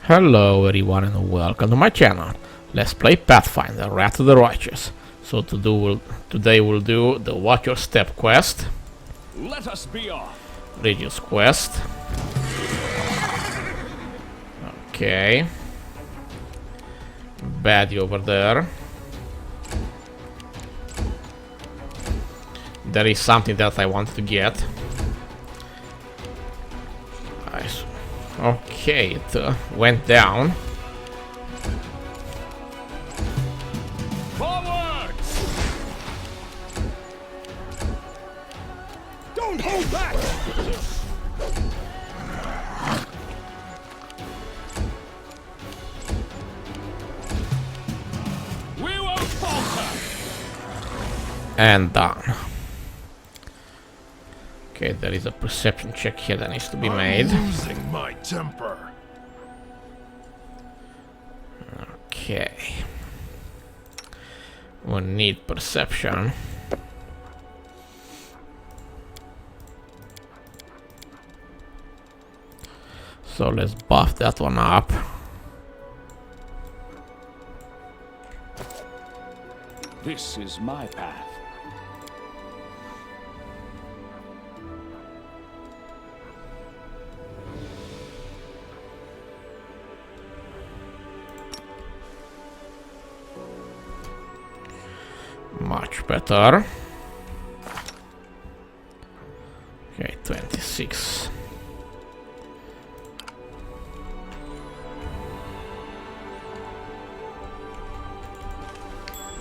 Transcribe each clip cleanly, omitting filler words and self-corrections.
Hello everyone and welcome to my channel. Let's play Pathfinder, Wrath of the Righteous. So today we'll do the Watch Your Step quest. Let us be off. Regill's quest. Okay. Baddie over there. There is something that I wanted to get. Okay, it went down. Forward! Don't hold back! We won't falter! And done. Okay, there is a perception check here that needs to be made. I'm losing my temper. Okay. We need perception. So let's buff that one up. This is my path. Much better. Okay, 26.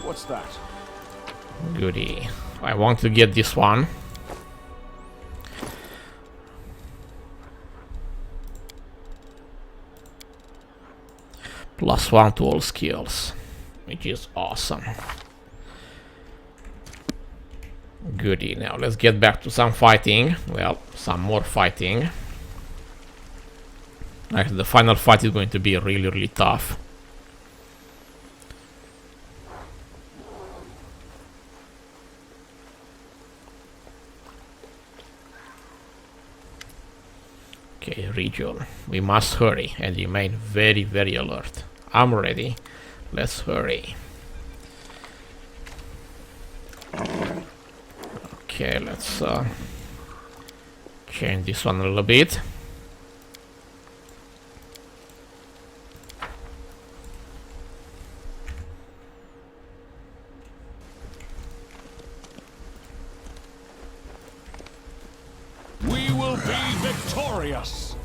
What's that? Goody. I want to get this one. +1 to all skills, which is awesome. Goody. Now let's get back to some fighting. Well, some more fighting. Actually, the final fight is going to be really tough. Okay, Regill. We must hurry and remain very alert. I'm ready. Let's hurry. Okay, let's change this one a little bit. We will be victorious.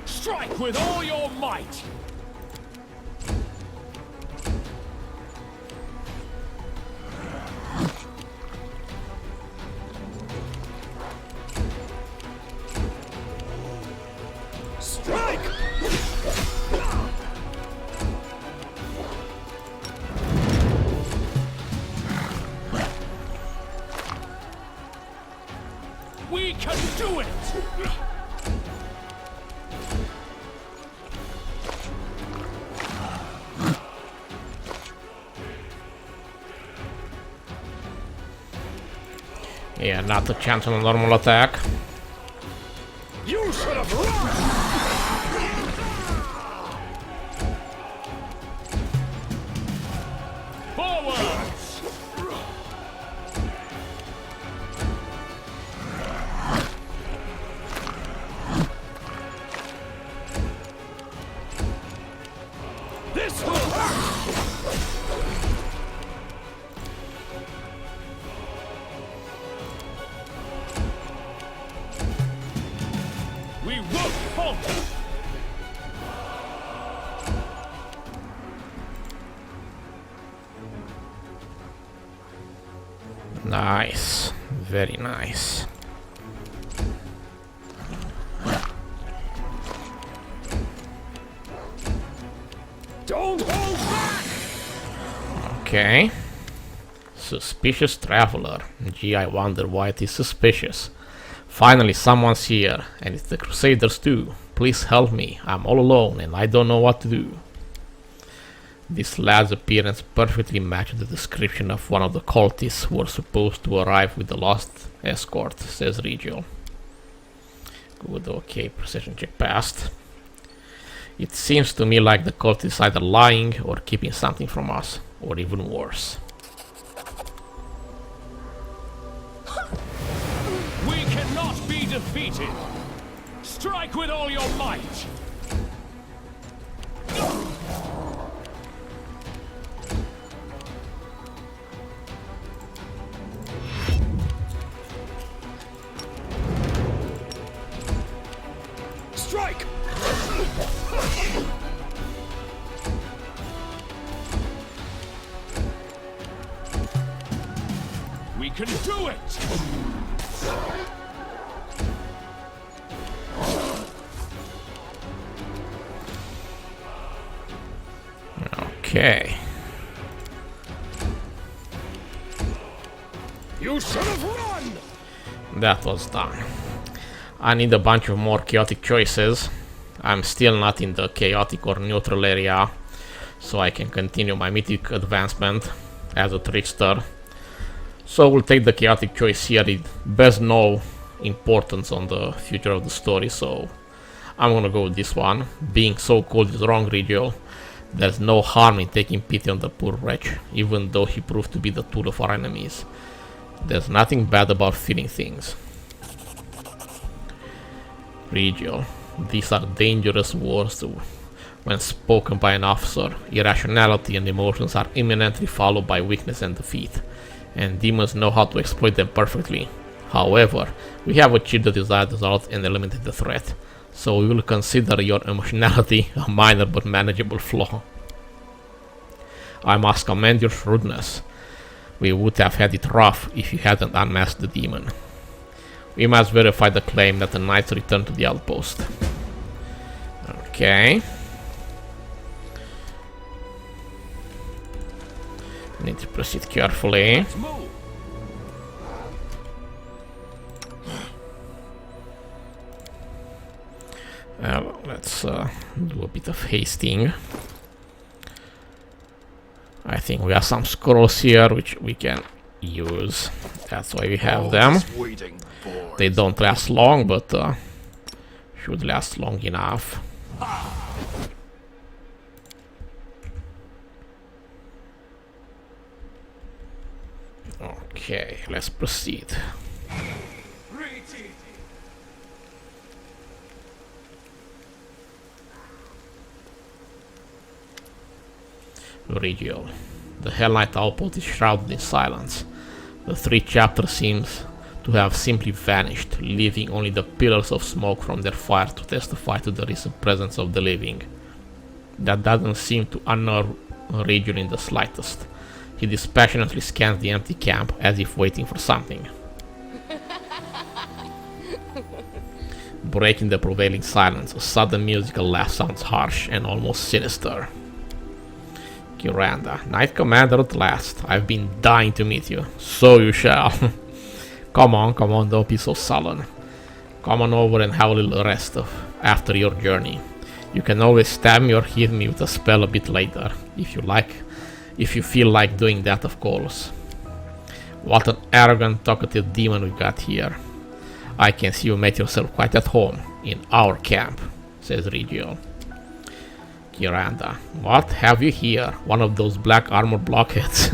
Strike with all your might. Strike! We can do it! Yeah, not a chance on a normal attack. You should have run! Forwards! This will hurt! We won't falter! Nice. Very nice. Don't hold back! Okay. Suspicious traveler. Gee, I wonder why it is suspicious. Finally, someone's here, and it's the Crusaders too. Please help me. I'm all alone, and I don't know what to do. This lad's appearance perfectly matched the description of one of the cultists who were supposed to arrive with the lost escort, says Regill. Good, okay, precision check passed. It seems to me like the cult is either lying or keeping something from us, or even worse. We cannot be defeated. Strike with all your might. Strike! We can do it! Okay. You should have run! That was done. I need a bunch of more chaotic choices. I'm still not in the chaotic or neutral area, so I can continue my mythic advancement as a trickster. So we'll take the chaotic choice here. It bears no importance on the future of the story, so I'm gonna go with this one. Being so cold is wrong, Regill. There's no harm in taking pity on the poor wretch, even though he proved to be the tool of our enemies. There's nothing bad about feeling things. Regill, these are dangerous words when spoken by an officer. Irrationality and emotions are imminently followed by weakness and defeat, and demons know how to exploit them perfectly. However, we have achieved the desired result and eliminated the threat, so we will consider your emotionality a minor but manageable flaw. I must commend your shrewdness. We would have had it rough if you hadn't unmasked the demon. We must verify the claim that the knights return to the outpost. Okay. Need to proceed carefully. Let's move. Let's do a bit of hasting. I think we have some scrolls here which we can use. That's why we have them. They don't last long, but should last long enough. Okay, let's proceed. Regill. The Hell Knight outpost is shrouded in silence. The 3 chapters seems to have simply vanished, leaving only the pillars of smoke from their fire to testify to the recent presence of the living. That doesn't seem to unnerve Regill in the slightest. He dispassionately scans the empty camp as if waiting for something. Breaking the prevailing silence, a sudden musical laugh sounds harsh and almost sinister. Kiranda, Knight Commander at last. I've been dying to meet you. So you shall. Come on, don't be so sullen. Come on over and have a little rest after your journey. You can always stab me or hit me with a spell a bit later, if you like. If you feel like doing that, of course. What an arrogant, talkative demon we got here. I can see you made yourself quite at home in our camp, says Regill. Kiranda, what have you here? One of those black armor blockheads?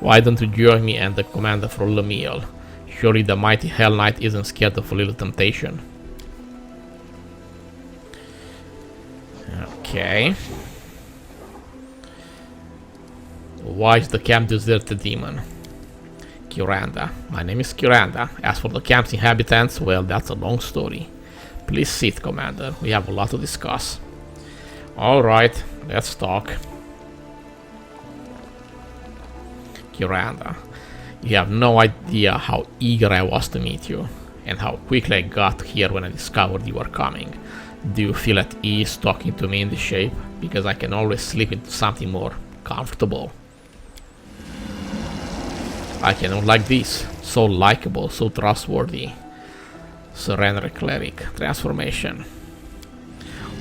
Why don't you join me and the commander for a meal? Surely the mighty Hell Knight isn't scared of a little temptation. Okay. Why is the camp deserted, demon? Kiranda, my name is Kiranda. As for the camp's inhabitants, well, that's a long story. Please sit, Commander. We have a lot to discuss. Alright, let's talk. Kiranda, you have no idea how eager I was to meet you, and how quickly I got here when I discovered you were coming. Do you feel at ease talking to me in this shape? Because I can always slip into something more comfortable. I cannot like this. So likable, so trustworthy. Surrender Cleric. Transformation.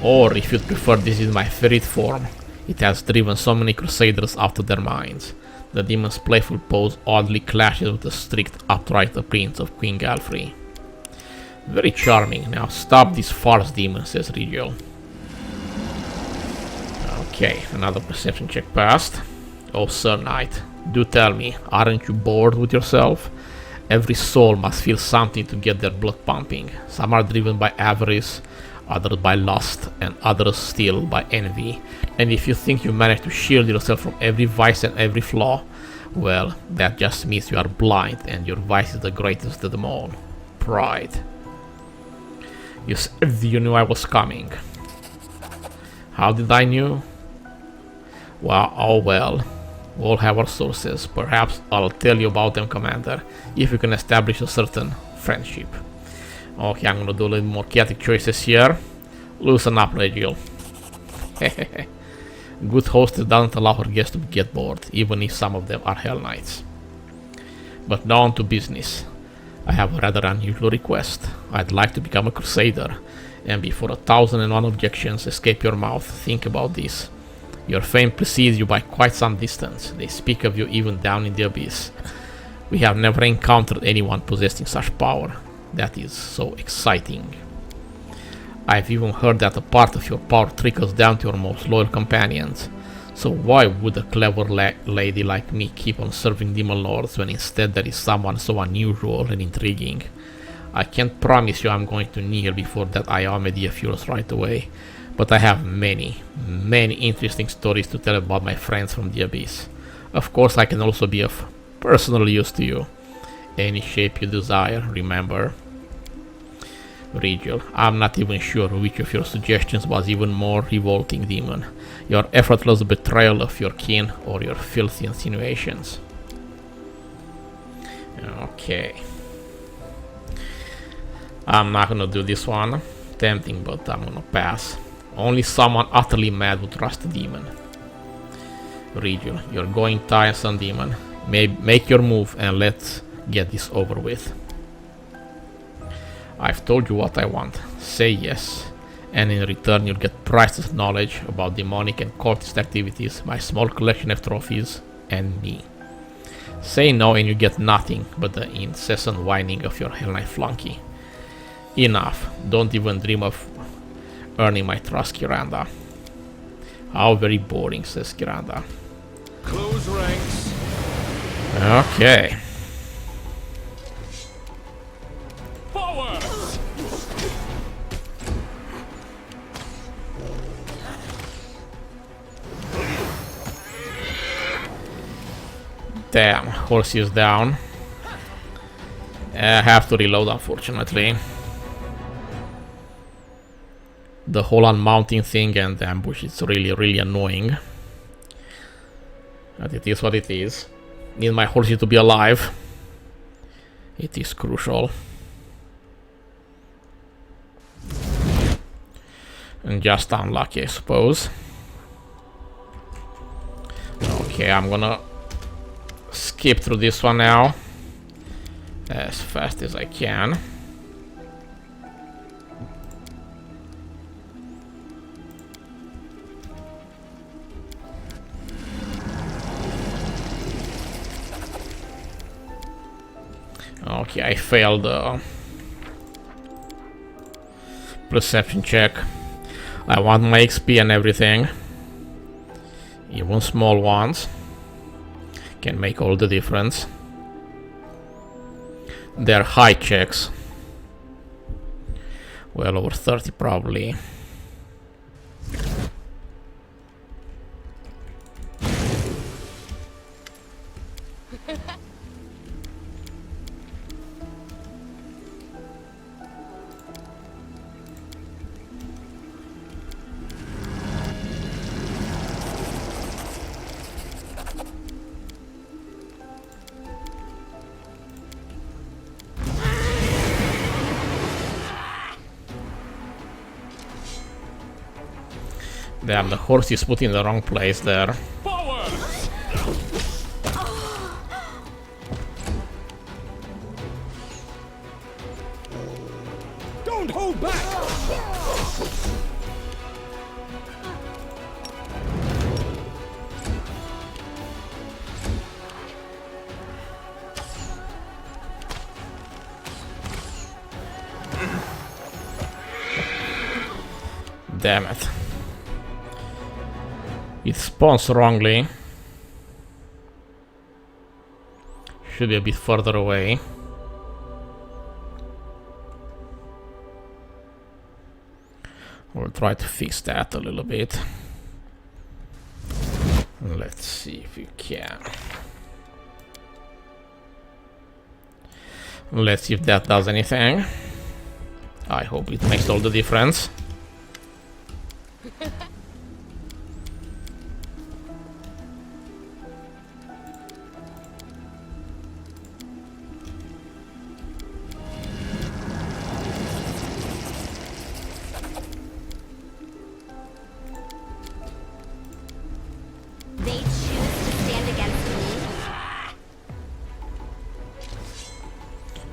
Or, if you'd prefer, this is my favorite form. It has driven so many crusaders out of their minds. The demon's playful pose oddly clashes with the strict, upright appearance of Queen Galfrey. Very charming. Now stop this farce, demon, says Regill. Okay, another perception check passed. Oh, Sir Knight, do tell me, aren't you bored with yourself? Every soul must feel something to get their blood pumping. Some are driven by avarice, others by lust, and others still by envy. And if you think you manage to shield yourself from every vice and every flaw, well, that just means you are blind, and your vice is the greatest of them all. Pride. You said you knew I was coming. How did I knew? Well, oh well. We all have our sources. Perhaps I'll tell you about them, Commander, if you can establish a certain friendship. Okay, I'm gonna do a little more chaotic choices here. Loosen up, Regill. Good hostess doesn't allow her guests to get bored, even if some of them are Hell Knights. But now on to business. I have a rather unusual request. I'd like to become a Crusader, and before 1,001 objections escape your mouth, think about this. Your fame precedes you by quite some distance. They speak of you even down in the abyss. We have never encountered anyone possessing such power. That is so exciting. I've even heard that a part of your power trickles down to your most loyal companions. So why would a clever lady like me keep on serving demon lords when instead there is someone so unusual and intriguing? I can't promise you I'm going to kneel before that Iomedia of yours right away, but I have many interesting stories to tell about my friends from the abyss. Of course, I can also be of personal use to you. Any shape you desire, remember. Regill, I'm not even sure which of your suggestions was even more revolting, demon. Your effortless betrayal of your kin or your filthy insinuations. Okay. I'm not gonna do this one. Tempting, but I'm gonna pass. Only someone utterly mad would trust a demon. Regill, you're going tiresome, demon. Make your move and let's get this over with. I've told you what I want. Say yes, and in return you'll get priceless knowledge about demonic and cultist activities, my small collection of trophies, and me. Say no and you get nothing but the incessant whining of your Hell Knight flunky. Enough. Don't even dream of earning my trust, Kiranda. How very boring, says Kiranda. Close ranks. Okay. Forward. Damn, horsey is down. I have to reload, unfortunately. The whole unmounting thing and the ambush is really annoying. But it is what it is. Need my horsey to be alive. It is crucial. And just unlucky, I suppose. Okay, I'm gonna skip through this one now as fast as I can. Okay, I failed the perception check. I want my XP and everything. Even small ones can make all the difference. They're high checks. Well over 30 probably. Damn, the horse is put in the wrong place there. Forward. Don't hold back. damn it. It spawns wrongly. Should be a bit further away. We'll try to fix that a little bit. Let's see if we can. Let's see if that does anything. I hope it makes all the difference. They choose to stand against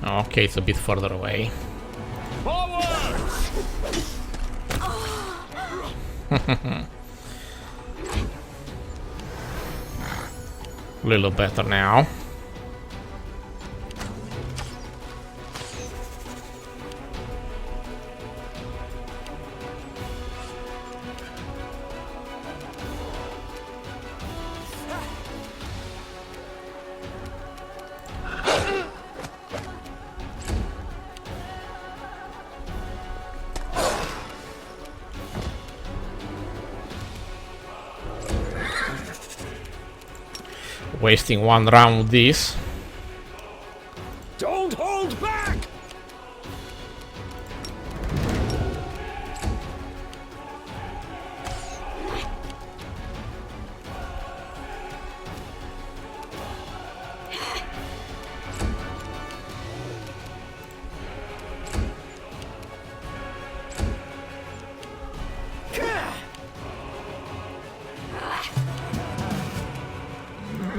me. Okay, it's a bit further away. A little better now. Wasting one round with this. Don't hold back!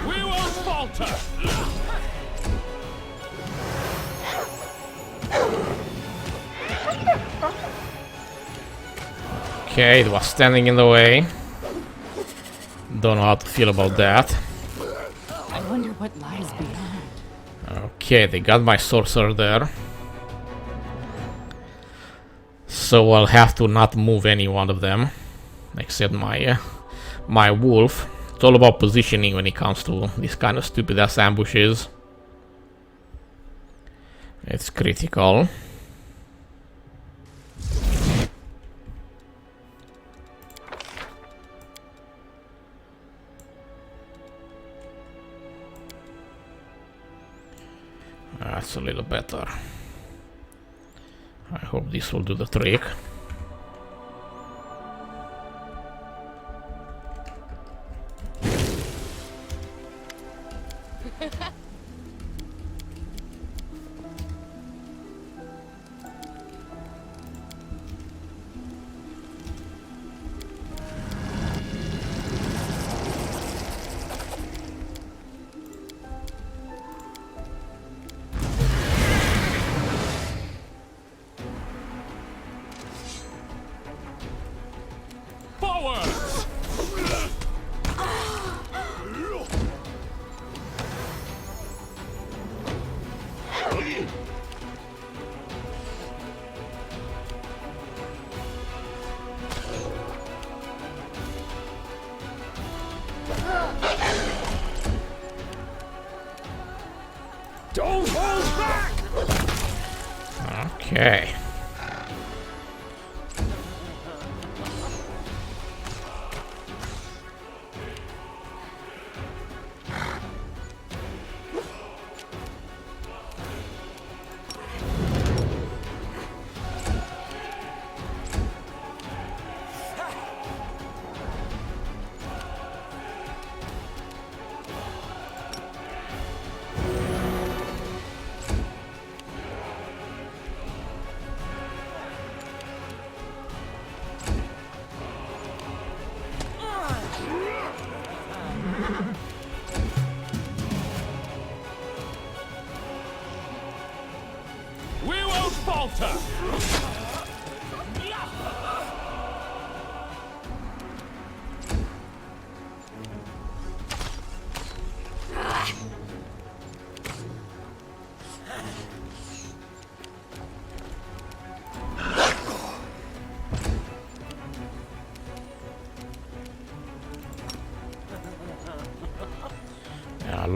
We won't falter! Okay, it was standing in the way. Don't know how to feel about that. I wonder what lies beyond. Okay, they got my sorcerer there. So I'll have to not move any one of them. Except my wolf. It's all about positioning when it comes to this kind of stupid ass ambushes. It's critical. That's a little better. I hope this will do the trick. Don't hold back! Okay. We won't falter!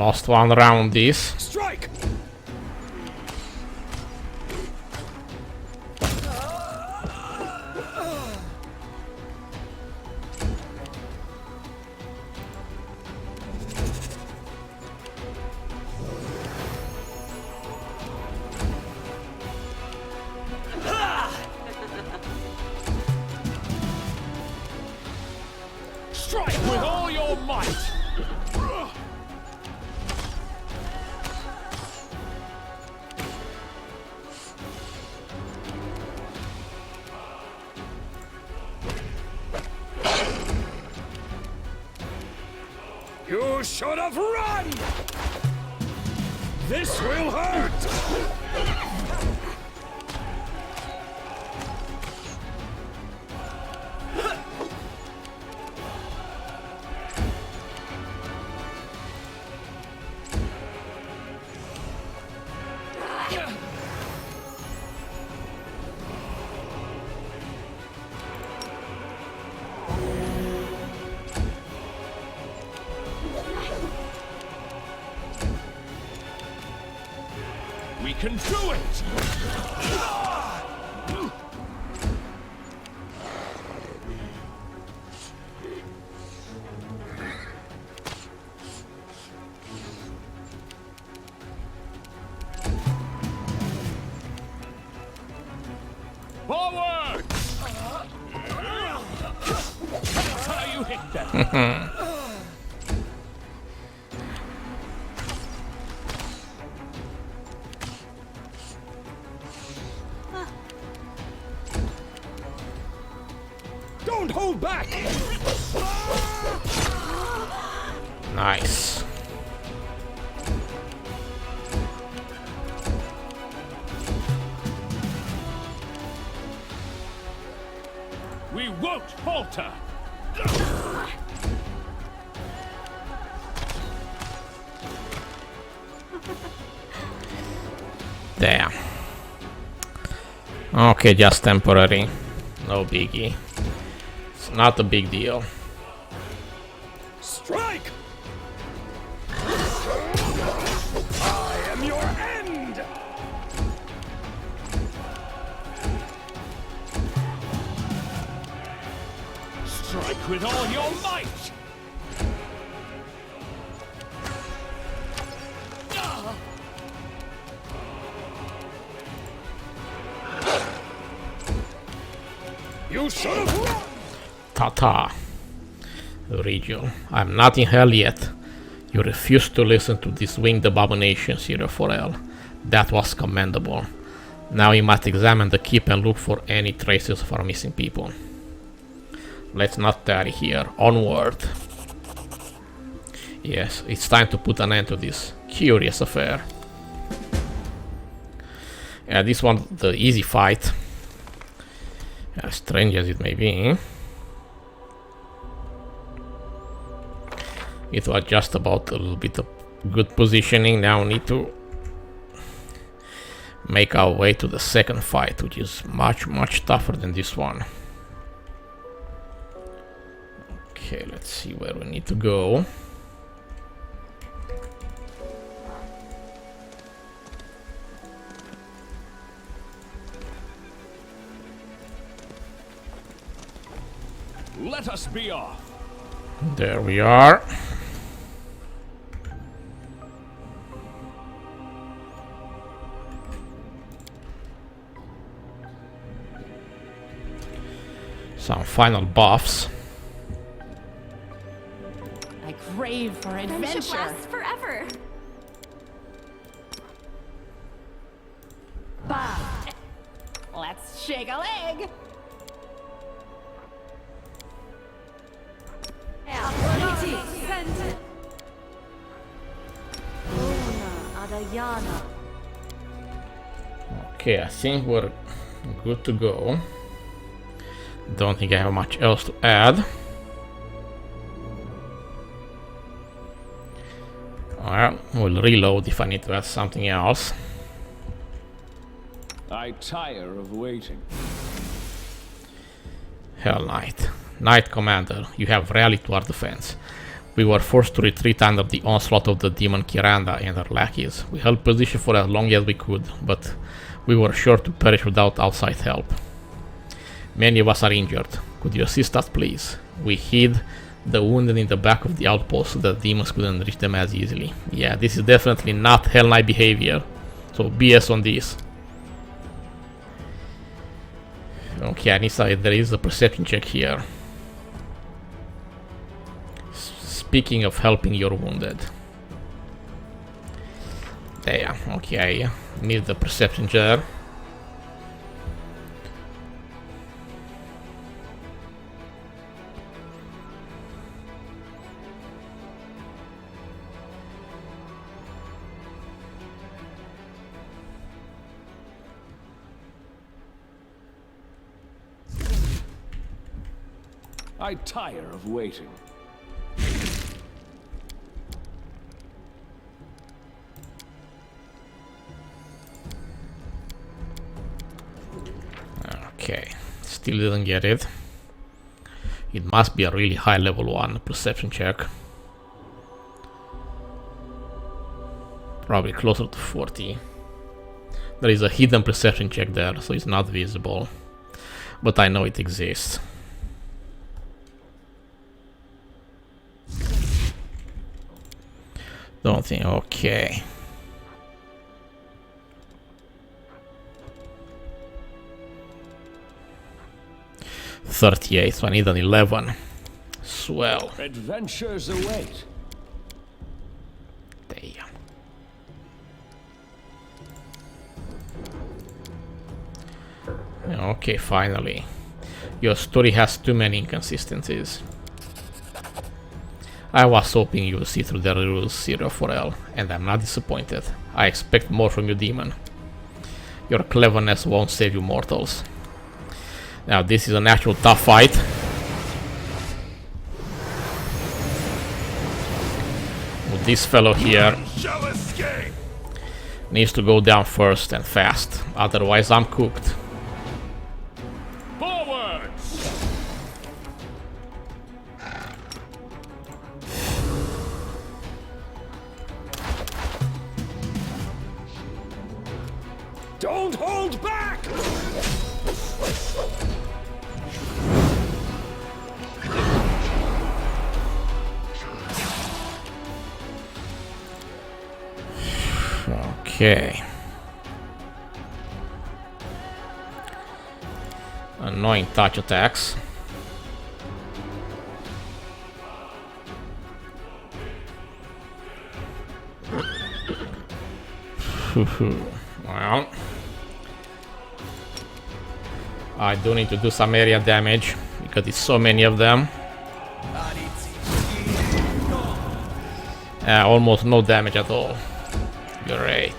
lost one round this. Strike! Strike with all your might! You should have run! This will hurt! We can do it! Forward! That's how you hit them. Don't hold back! Nice. We won't falter! There. Okay, just temporary. No biggie. It's not a big deal. Strike! I am your end! Strike with all your might! You should have run! Ta-ta. Regill. I'm not in hell yet. You refused to listen to these winged abominations, Hero 4L. That was commendable. Now you must examine the keep and look for any traces of our missing people. Let's not tarry here. Onward. Yes, it's time to put an end to this curious affair. Yeah, this one, the easy fight. As strange as it may be. It was just about a little bit of good positioning. Now we need to make our way to the second fight, which is much tougher than this one. Okay, let's see where we need to go. Let us be off! There we are. Some final buffs. I crave for Friendship adventure. lasts forever. Bah. Let's shake a leg. Okay, I think we're good to go. Don't think I have much else to add. Well, we'll reload if I need to add something else. I tire of waiting. Hell Knight. Knight Commander, you have rallied to our defense. We were forced to retreat under the onslaught of the demon Kiranda and her lackeys. We held position for as long as we could, but we were sure to perish without outside help. Many of us are injured. Could you assist us, please? We hid the wounded in the back of the outpost so that demons couldn't reach them as easily. Yeah, this is definitely not Hell Knight behavior. So BS on this. Okay, I need to, there is a perception check here. Speaking of helping your wounded. There, okay. Need the perception check. I tire of waiting. Okay, still didn't get it. It must be a really high level 1 perception check. Probably closer to 40. There is a hidden perception check there, so it's not visible. But I know it exists. Don't think, okay. $38, so I need an 11. Swell. Adventures await. Damn. Okay, finally. Your story has too many inconsistencies. I was hoping you would see through the rules 0-4L, and I'm not disappointed. I expect more from you, demon. Your cleverness won't save you mortals. Now this is an actual tough fight. With this fellow here needs to go down first and fast, otherwise I'm cooked. Don't hold back! Okay. Annoying touch attacks. Well, I do need to do some area damage because it's so many of them. Almost no damage at all. Great.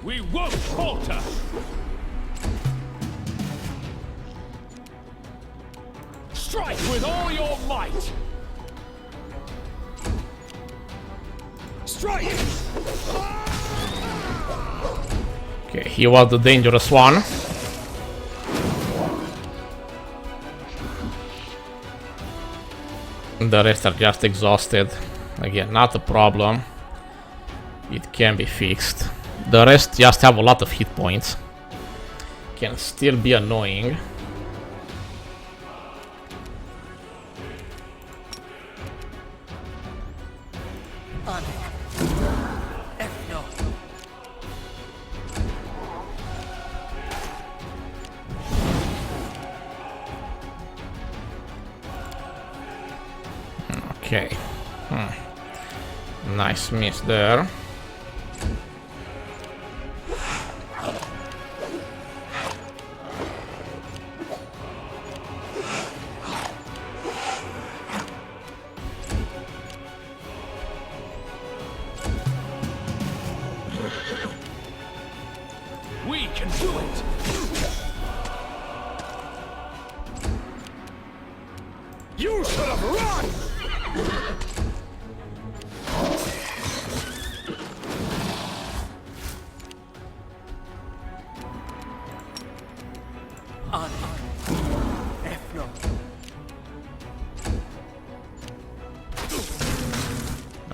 We won't falter! Strike with all your might! Strike! Okay, he was the dangerous one. The rest are just exhausted. Again, not a problem. It can be fixed. The rest just have a lot of hit points. Can still be annoying. Okay. Nice miss there. We can do it! You should have run!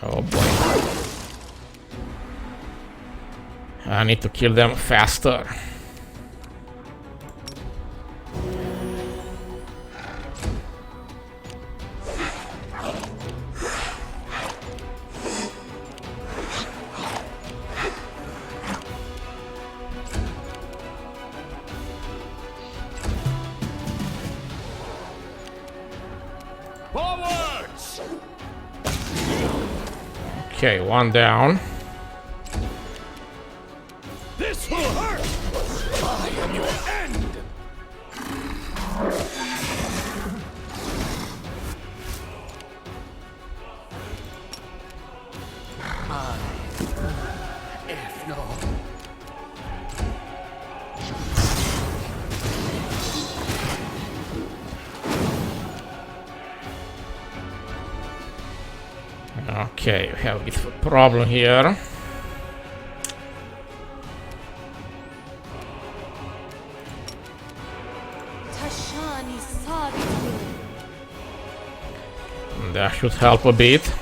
Oh boy. I need to kill them faster. Forwards! Okay, one down. This will hurt! I am your end! Okay, we have a bit of a problem here. That should help a bit.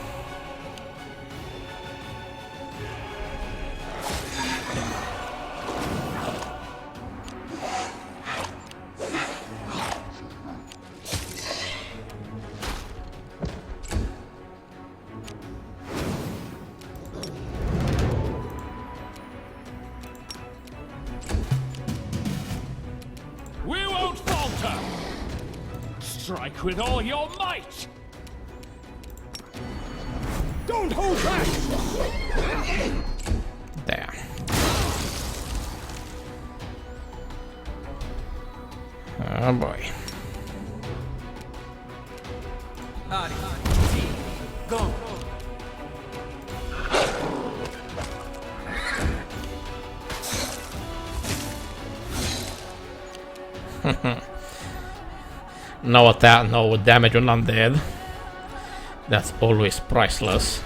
We won't falter! Strike with all your might! Don't hold back! There. Oh boy. Go! No attack, no damage on undead. That's always priceless.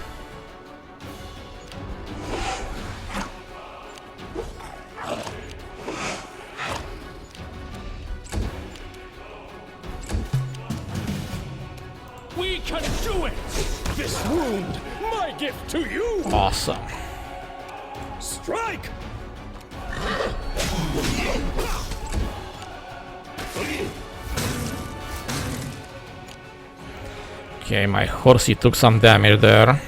We can do it! This wound, my gift to you! Awesome. Strike! Okay, my horsey took some damage there.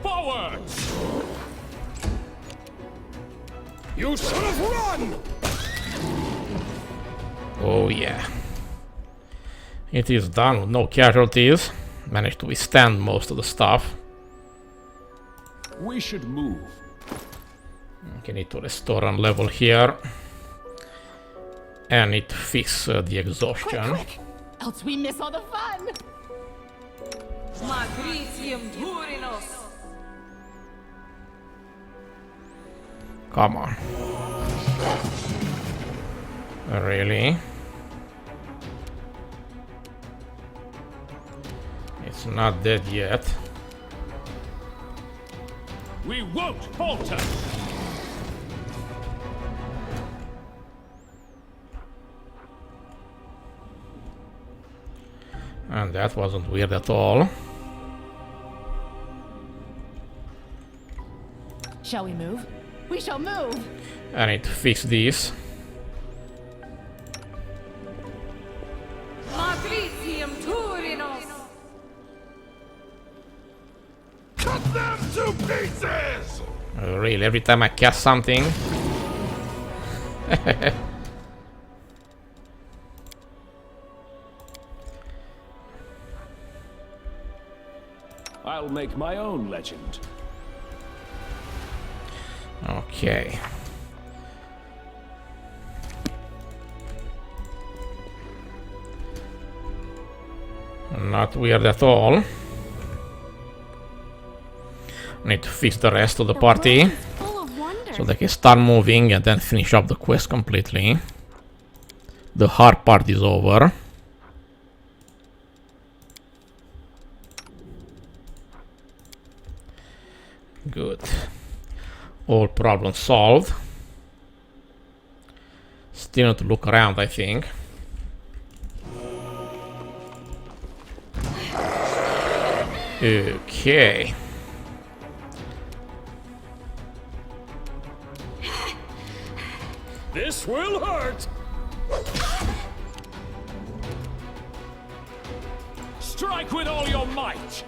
Forwards! You should have run! Oh yeah. It is done with no casualties. Managed to withstand most of the stuff. We should move. Okay, need to restore on level here. And need to fix the exhaustion. Quick! Else we miss all the fun! Come on. Really? It's not dead yet. We won't falter! And that wasn't weird at all. Shall we move? We shall move! I need to fix these. Matricium Turinos! Cut them to pieces! Really, every time I cast something. I'll make my own legend. Okay. Not weird at all. Need to fix the rest of the party Full of wonder. so they can start moving and then finish up the quest completely. The hard part is over. Good. All problems solved. Still need to look around, I think. Okay. This will hurt! Strike with all your might!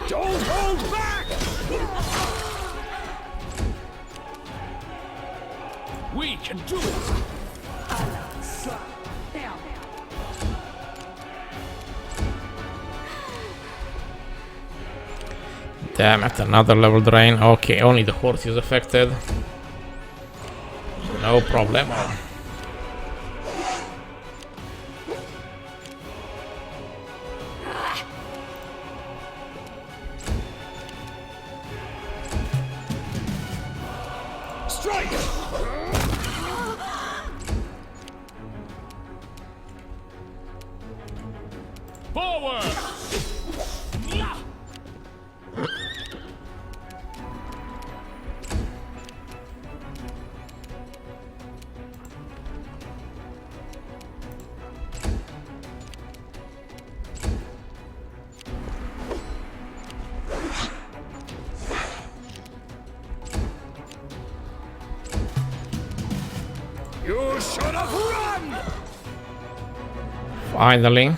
Don't hold back! We can do it! Damn it, another level drain. Okay, only the horse is affected. No problem. Strike! Forward! You should have run! Finally.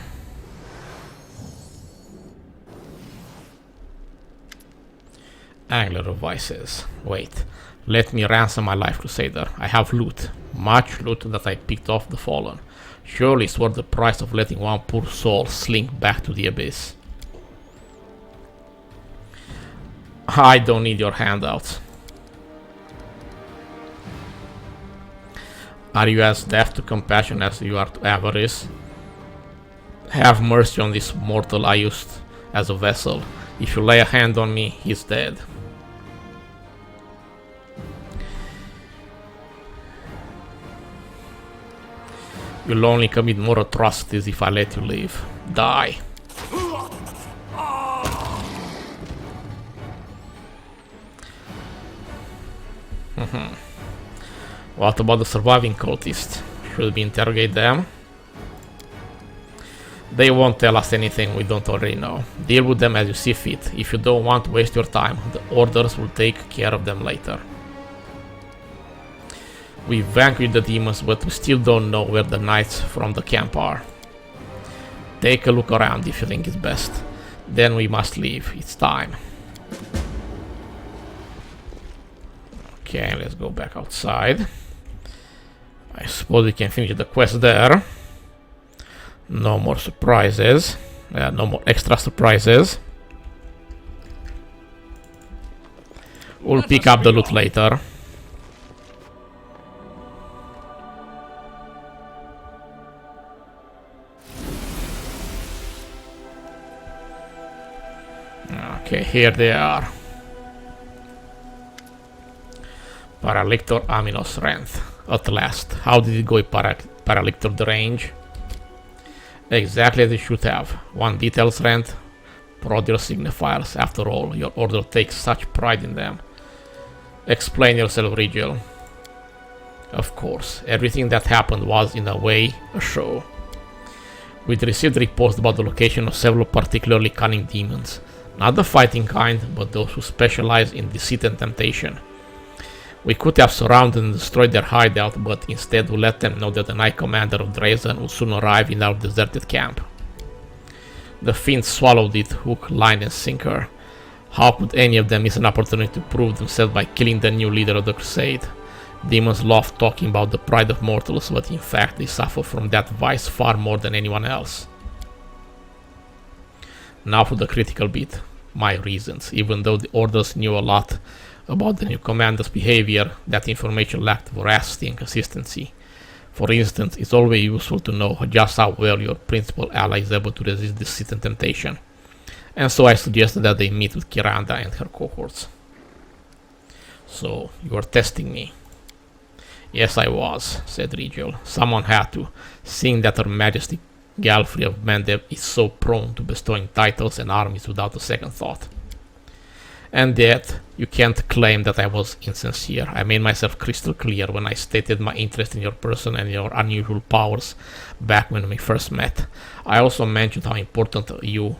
Angler of Vices. Wait. Let me ransom my life, Crusader. I have loot. Much loot that I picked off the Fallen. Surely it's worth the price of letting one poor soul slink back to the abyss. I don't need your handouts. Are you as deaf to compassion as you are to avarice? Have mercy on this mortal I used as a vessel. If you lay a hand on me, he's dead. You'll only commit more atrocities if I let you live. Die. What about the surviving cultists? Should we interrogate them? They won't tell us anything we don't already know. Deal with them as you see fit. If you don't want to waste your time, the orders will take care of them later. We vanquished the demons, but we still don't know where the knights from the camp are. Take a look around if you think it's best. Then we must leave. It's time. Okay, let's go back outside. I suppose we can finish the quest there. No more surprises. No more extra surprises. We'll pick up the loot later. Okay, here they are. Paralictor Amino Strength. At last. How did it go with Paralictor the range? Exactly as it should have. One details rent, prod your signifiers. After all, your order takes such pride in them. Explain yourself, Regill. Of course, everything that happened was, in a way, a show. We'd received reports about the location of several particularly cunning demons. Not the fighting kind, but those who specialize in deceit and temptation. We could have surrounded and destroyed their hideout, but instead we let them know that the Knight Commander of Drazen would soon arrive in our deserted camp. The fiends swallowed it, hook, line and sinker. How could any of them miss an opportunity to prove themselves by killing the new leader of the crusade? Demons love talking about the pride of mortals, but in fact they suffer from that vice far more than anyone else. Now for the critical bit. My reasons. Even though the orders knew a lot about the new commander's behavior, that information lacked veracity and consistency. For instance, it's always useful to know just how well your principal ally is able to resist deceit and temptation. And so I suggested that they meet with Kiranda and her cohorts. So, you are testing me. Yes, I was, said Regill. Someone had to, seeing that Her Majesty Galfrey of Mendev is so prone to bestowing titles and armies without a second thought. And yet, you can't claim that I was insincere. I made myself crystal clear when I stated my interest in your person and your unusual powers back when we first met. I also mentioned how important you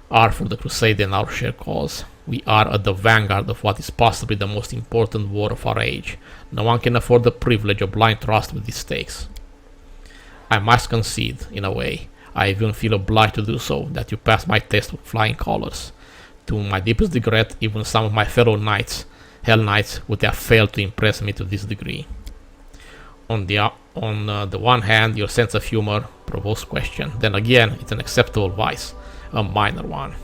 are for the Crusade and our shared cause. We are at the vanguard of what is possibly the most important war of our age. No one can afford the privilege of blind trust with these stakes. I must concede, in a way, I even feel obliged to do so, that you passed my test with flying colors. To my deepest regret, even some of my fellow knights, Hell Knights, would have failed to impress me to this degree. On the one hand, your sense of humor provokes question. Then again, it's an acceptable vice, a minor one.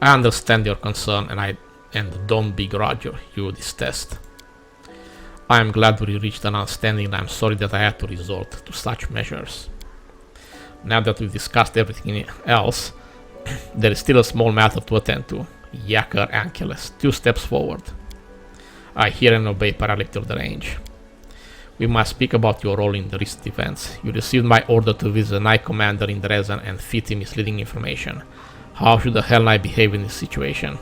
I understand your concern, and don't begrudge you this test. I am glad we reached an understanding, and I am sorry that I had to resort to such measures. Now that we've discussed everything else, there is still a small matter to attend to. Yaker Ankylos, 2 steps forward. I hear and obey, Paralictor the range. We must speak about your role in the recent events. You received my order to visit the Knight Commander in Drazen and feed him misleading information. How should a Hell Knight behave in this situation?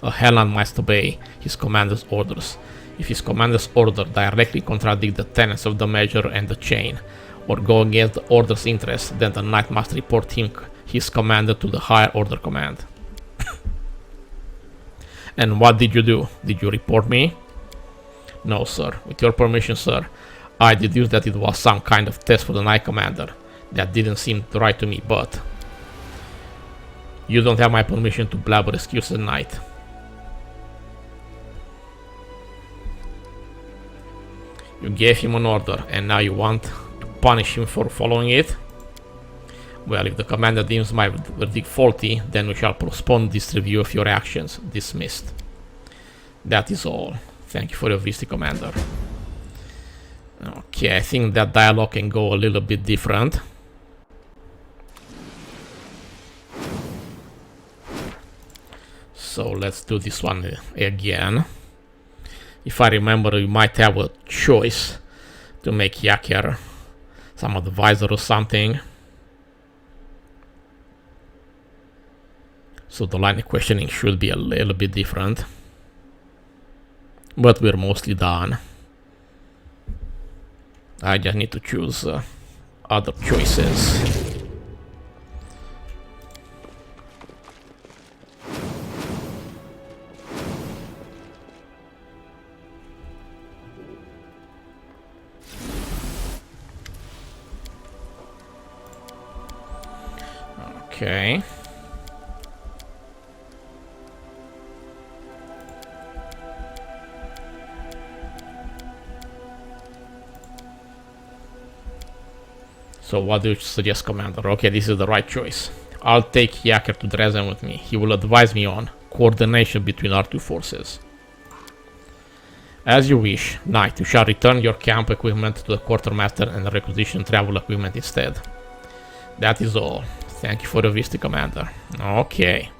A Hell Knight must obey his commander's orders. If his commander's order directly contradict the tenets of the measure and the chain, or go against the order's interests, then the knight must report his commander to the higher order command. And what did you do? Did you report me? No, sir. With your permission, sir, I deduced that it was some kind of test for the knight commander. That didn't seem right to me, but... You don't have my permission to blabber excuses at night. You gave him an order, and now you want to punish him for following it? Well, if the commander deems my verdict faulty, then we shall postpone this review of your actions. Dismissed. That is all. Thank you for your visit, Commander. Okay, I think that dialogue can go a little bit different. So let's do this one again. If I remember, you might have a choice to make Yaker some advisor or something. So the line of questioning should be a little bit different. But we're mostly done. I just need to choose other choices. Okay. So what do you suggest, Commander? Okay, this is the right choice. I'll take Yaker to Drazen with me. He will advise me on coordination between our two forces. As you wish, Knight, you shall return your camp equipment to the quartermaster and requisition travel equipment instead. That is all. Thank you for the visit, Commander. Okay.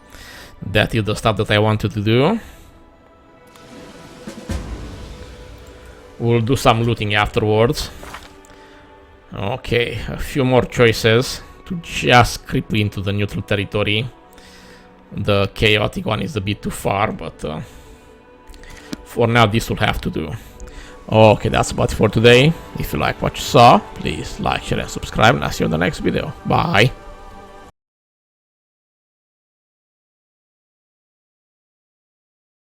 That is the stuff that I wanted to do. We'll do some looting afterwards. Okay, a few more choices to just creep into the neutral territory. The chaotic one is a bit too far, but for now this will have to do. Okay, that's about it for today. If you like what you saw, please like, share and subscribe, and I'll see you in the next video. Bye!